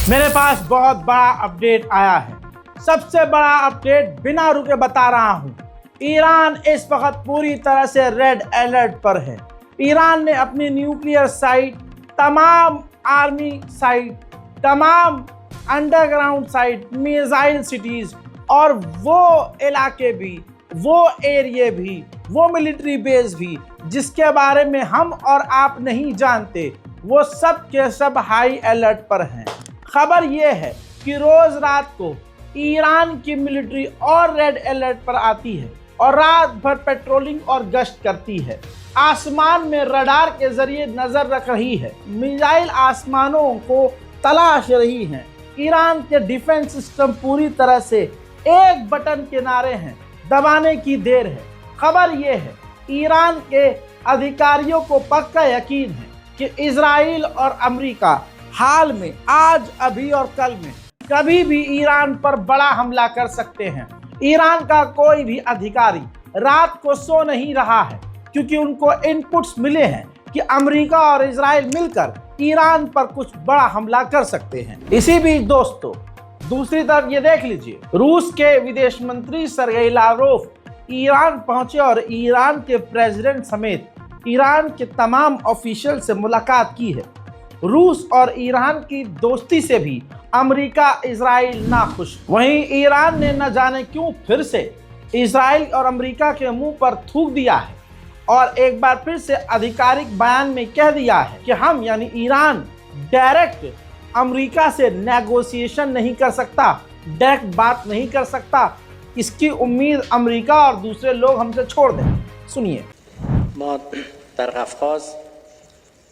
मेरे पास बहुत बड़ा अपडेट आया है। सबसे बड़ा अपडेट बिना रुके बता रहा हूं। ईरान इस वक्त पूरी तरह से रेड अलर्ट पर है। ईरान ने अपनी न्यूक्लियर साइट, तमाम आर्मी साइट, तमाम अंडरग्राउंड साइट, मिसाइल सिटीज और वो इलाके भी, वो एरिया भी, वो मिलिट्री बेस भी जिसके बारे में हम और आप नहीं जानते, वो सब के सब हाई अलर्ट पर हैं। खबर यह है कि रोज रात को ईरान की मिलिट्री और रेड अलर्ट पर आती है और रात भर पेट्रोलिंग और गश्त करती है। आसमान में रडार के जरिए नजर रख रही है, मिसाइल आसमानों को तलाश रही है। ईरान के डिफेंस सिस्टम पूरी तरह से एक बटन किनारे हैं, दबाने की देर है। खबर यह है, ईरान के अधिकारियों को पक्का यकीन है कि इजराइल और अमेरिका हाल में, आज, अभी और कल में कभी भी ईरान पर बड़ा हमला कर सकते हैं। ईरान का कोई भी अधिकारी रात को सो नहीं रहा है क्योंकि उनको इनपुट्स मिले हैं कि अमेरिका और इजराइल मिलकर ईरान पर कुछ बड़ा हमला कर सकते हैं। इसी बीच दोस्तों, दूसरी तरफ ये देख लीजिए, रूस के विदेश मंत्री सर्गेई लाव्रोव ईरान पहुंचे और ईरान के प्रेसिडेंट समेत ईरान के तमाम ऑफिशियल से मुलाकात की है। रूस और ईरान की दोस्ती से भी अमेरिका इजराइल नाखुश। वहीं ईरान ने न जाने क्यों फिर से इजराइल और अमेरिका के मुंह पर थूक दिया है और एक बार फिर से आधिकारिक बयान में कह दिया है कि हम यानी ईरान डायरेक्ट अमेरिका से नेगोशिएशन नहीं कर सकता, डायरेक्ट बात नहीं कर सकता। इसकी उम्मीद अमेरिका और दूसरे लोग हमसे छोड़ दें। सुनिए।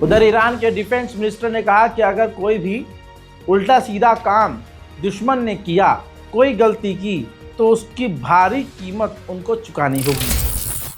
उधर ईरान के डिफेंस मिनिस्टर ने कहा कि अगर कोई भी उल्टा सीधा काम दुश्मन ने किया, कोई गलती की, तो उसकी भारी कीमत उनको चुकानी होगी।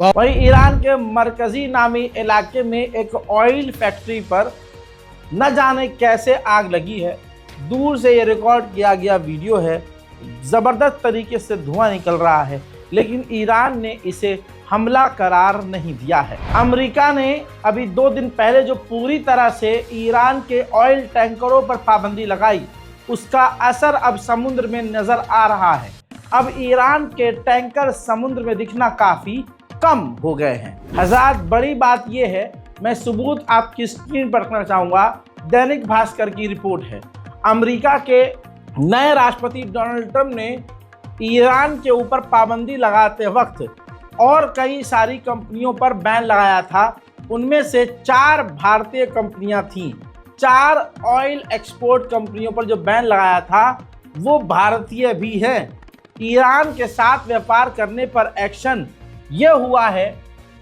वहीं ईरान के मरकजी नामी इलाके में एक ऑयल फैक्ट्री पर न जाने कैसे आग लगी है। दूर से ये रिकॉर्ड किया गया वीडियो है। ज़बरदस्त तरीके से धुआं निकल रहा है, लेकिन ईरान ने इसे हमला करार नहीं दिया है। अमेरिका ने अभी 2 दिन पहले जो पूरी तरह से ईरान के ऑयल टैंकरों पर पाबंदी लगाई, उसका असर अब समुद्र में नज़र आ रहा है। अब ईरान के टैंकर समुद्र में दिखना काफ़ी कम हो गए हैं। हज़रात, बड़ी बात यह है, मैं सबूत आपकी स्क्रीन पर रखना चाहूँगा। दैनिक भास्कर की रिपोर्ट है। अमेरिका के नए राष्ट्रपति डोनाल्ड ट्रंप ने ईरान के ऊपर पाबंदी लगाते वक्त और कई सारी कंपनियों पर बैन लगाया था। उनमें से 4 भारतीय कंपनियां थीं। 4 ऑयल एक्सपोर्ट कंपनियों पर जो बैन लगाया था वो भारतीय भी हैं। ईरान के साथ व्यापार करने पर एक्शन ये हुआ है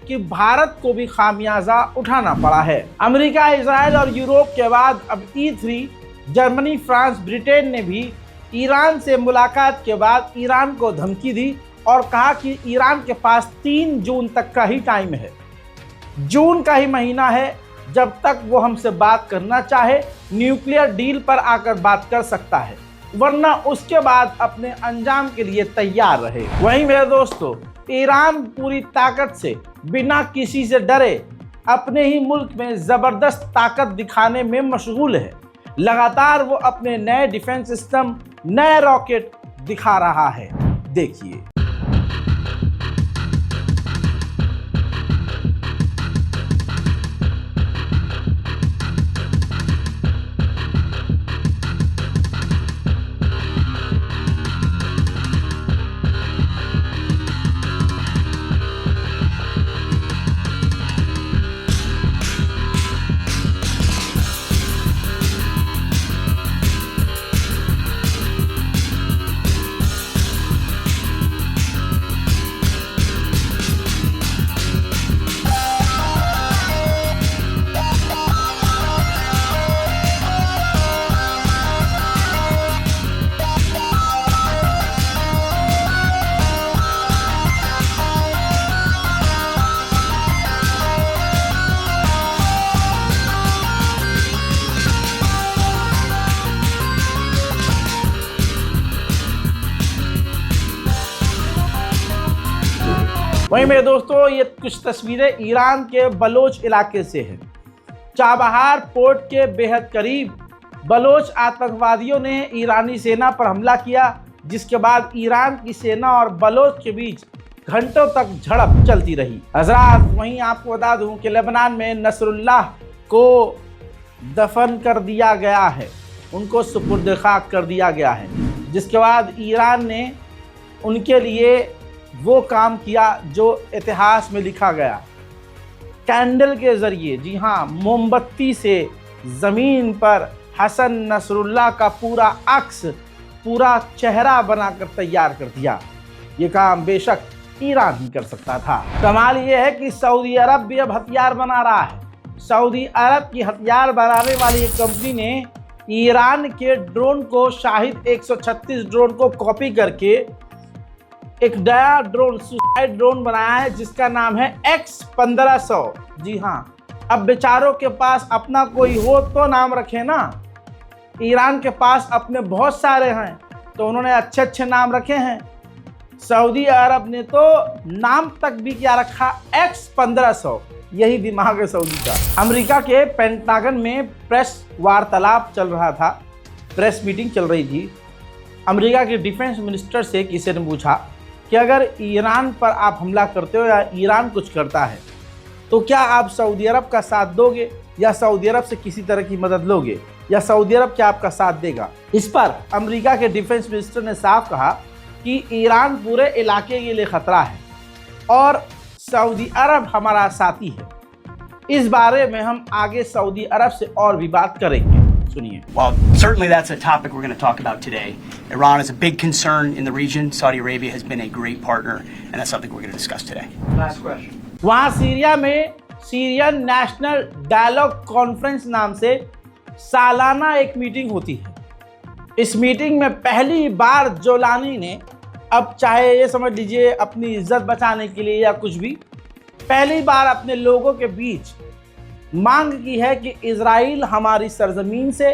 कि भारत को भी खामियाजा उठाना पड़ा है। अमेरिका, इजराइल और यूरोप के बाद अब E3 जर्मनी, फ्रांस, ब्रिटेन ने भी ईरान से मुलाकात के बाद ईरान को धमकी दी और कहा कि ईरान के पास 3 जून तक का ही टाइम है। जून का ही महीना है जब तक वो हमसे बात करना चाहे न्यूक्लियर डील पर आकर बात कर सकता है, वरना उसके बाद अपने अंजाम के लिए तैयार रहे। वहीं मेरे दोस्तों, ईरान पूरी ताकत से बिना किसी से डरे अपने ही मुल्क में जबरदस्त ताकत दिखाने में मशगूल है। लगातार वो अपने नए डिफेंस सिस्टम, नए रॉकेट दिखा रहा है। देखिए। वहीं मेरे दोस्तों, ये कुछ तस्वीरें ईरान के बलोच इलाके से हैं। चाबहार पोर्ट के बेहद करीब बलोच आतंकवादियों ने ईरानी सेना पर हमला किया, जिसके बाद ईरान की सेना और बलोच के बीच घंटों तक झड़प चलती रही। हजरात, वहीं आपको बता दूं कि लेबनान में नसरुल्लाह को दफन कर दिया गया है, उनको सुपुर्द खाक कर दिया गया है, जिसके बाद ईरान ने उनके लिए वो काम किया जो इतिहास में लिखा गया। कैंडल के ज़रिए, जी हाँ, मोमबत्ती से ज़मीन पर हसन नसरुल्लाह का पूरा अक्स, पूरा चेहरा बनाकर तैयार कर दिया। ये काम बेशक ईरान ही कर सकता था। कमाल ये है कि सऊदी अरब भी अब हथियार बना रहा है। सऊदी अरब की हथियार बनाने वाली एक कंपनी ने ईरान के ड्रोन को, शाहिद 136 ड्रोन को कॉपी करके एक नया ड्रोन, सुसाइड ड्रोन बनाया है, जिसका नाम है X1500। जी हाँ, अब बेचारों के पास अपना कोई हो तो नाम रखे ना। ईरान के पास अपने बहुत सारे हैं, तो उन्होंने अच्छे अच्छे नाम रखे हैं। सऊदी अरब ने तो नाम तक भी क्या रखा, X1500। यही दिमाग है सऊदी का। अमेरिका के पेंटागन में प्रेस वार्तालाप चल रहा था, प्रेस मीटिंग चल रही थी। अमेरिका के डिफेंस मिनिस्टर से किसी ने पूछा कि अगर ईरान पर आप हमला करते हो या ईरान कुछ करता है, तो क्या आप सऊदी अरब का साथ दोगे या सऊदी अरब से किसी तरह की मदद लोगे, या सऊदी अरब क्या आपका साथ देगा? इस पर अमेरिका के डिफेंस मिनिस्टर ने साफ कहा कि ईरान पूरे इलाके के लिए खतरा है और सऊदी अरब हमारा साथी है। इस बारे में हम आगे सऊदी अरब से और भी बात करेंगे। Well, certainly that's a topic we're going to talk about today. Iran is a big concern in the region. Saudi Arabia has been a great partner, and that's something we're going to discuss today. Last question. वहाँ Syria में Syrian national dialogue conference नाम से सालाना एक meeting होती है। इस meeting में पहली बार जोलानी ने, अब चाहे ये समझ लीजिए अपनी इज्जत बचाने के लिए या कुछ भी, पहली बार अपने लोगों के बीच मांग की है कि इजराइल हमारी सरजमीन से,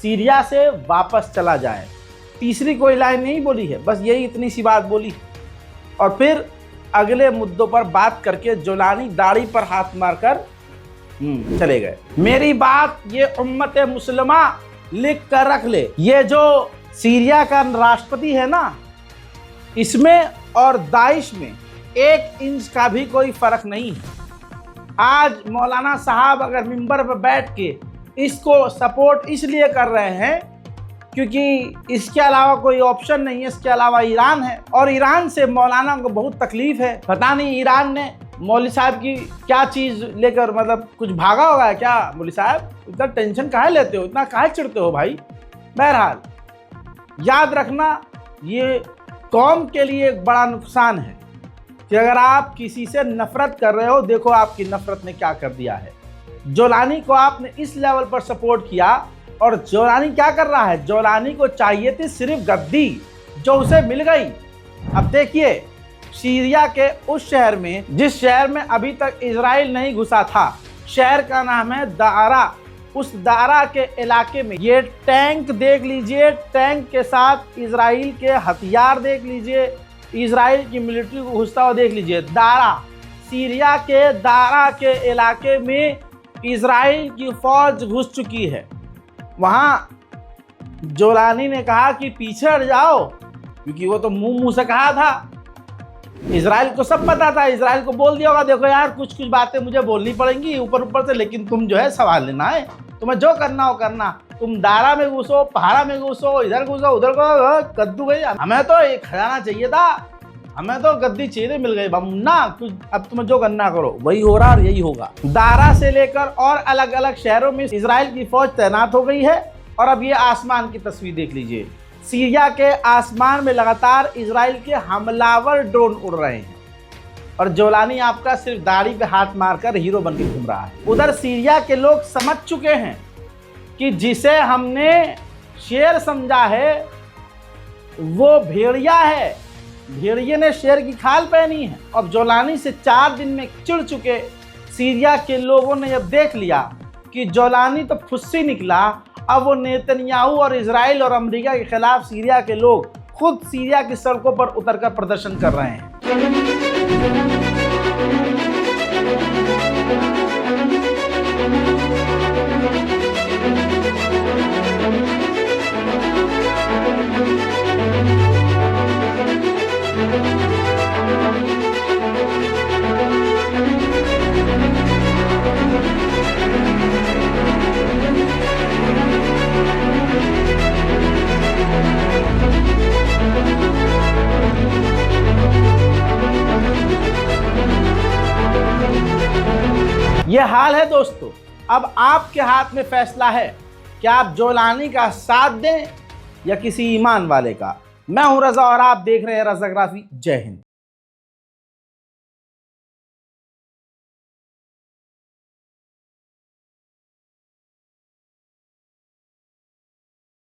सीरिया से वापस चला जाए। तीसरी कोई लाइन नहीं बोली है, बस यही इतनी सी बात बोली। और फिर अगले मुद्दों पर बात करके जोलानी दाढ़ी पर हाथ मारकर चले गए। मेरी बात ये उम्मत मुसलमा लिख कर रख ले, ये जो सीरिया का राष्ट्रपति है ना, इसमें और दाइश में 1 इंच का भी कोई फर्क नहीं है। आज मौलाना साहब अगर मिंबर पर बैठ के इसको सपोर्ट इसलिए कर रहे हैं क्योंकि इसके अलावा कोई ऑप्शन नहीं है, इसके अलावा ईरान है, और ईरान से मौलाना को बहुत तकलीफ है। पता नहीं ईरान ने मौलवी साहब की क्या चीज़ लेकर, मतलब कुछ भागा होगा है क्या? मौलवी साहब इतना टेंशन काहे लेते हो, इतना काहे चिढ़ते हो भाई? बहरहाल याद रखना, ये कौम के लिए एक बड़ा नुकसान है कि अगर आप किसी से नफरत कर रहे हो, देखो आपकी नफरत ने क्या कर दिया है। जोलानी को आपने इस लेवल पर सपोर्ट किया, और जोलानी क्या कर रहा है? जोलानी को चाहिए थी सिर्फ गद्दी, जो उसे मिल गई। अब देखिए, सीरिया के उस शहर में, जिस शहर में अभी तक इजराइल नहीं घुसा था, शहर का नाम है दारा। उस दारा के इलाके में ये टैंक देख लीजिए, टैंक के साथ इजराइल के हथियार देख लीजिए, इजराइल की मिलिट्री को घुसता हुआ देख लीजिए। दारा, सीरिया के दारा के इलाके में इजराइल की फौज घुस चुकी है। वहाँ जोलानी ने कहा कि पीछे हट जाओ, क्योंकि वो तो मुंह से कहा था। इजराइल को सब पता था, इजराइल को बोल दिया होगा देखो यार कुछ कुछ बातें मुझे बोलनी पड़ेंगी ऊपर से, लेकिन तुम जो है सवाल लेना है, तुम्हें जो करना हो करना, तुम दारा में घुसो, पहाड़ा में घुसो, इधर घुसो उधर को, कद्दू गई। हमें तो एक खजाना चाहिए था, हमें तो गद्दी चाहिए, मिल गई बमुन्ना, अब तुम्हें जो करना करो। वही हो रहा और यही होगा। दारा से लेकर और अलग अलग शहरों में इजराइल की फौज तैनात हो गई है। और अब ये आसमान की तस्वीर देख लीजिए, सीरिया के आसमान में लगातार इजराइल के हमलावर ड्रोन उड़ रहे हैं और जोलानी आपका सिर्फ दाढ़ी पे हाथ मारकर हीरो बन के घूम रहा है। उधर सीरिया के लोग समझ चुके हैं कि जिसे हमने शेर समझा है वो भेड़िया है, भेड़िए ने शेर की खाल पहनी है। अब जोलानी से 4 दिन में चिढ़ चुके सीरिया के लोगों ने जब देख लिया कि जोलानी तो फुस्सी निकला, अब वो नेतन्याहू और इजराइल और अमेरिका के खिलाफ सीरिया के लोग खुद सीरिया की सड़कों पर उतरकर प्रदर्शन कर रहे हैं। ये हाल है दोस्तों। अब आपके हाथ में फैसला है कि आप जोलानी का साथ दें या किसी ईमान वाले का। मैं हूं रजा और आप देख रहे हैं रजाग्राफी। जय हिंद।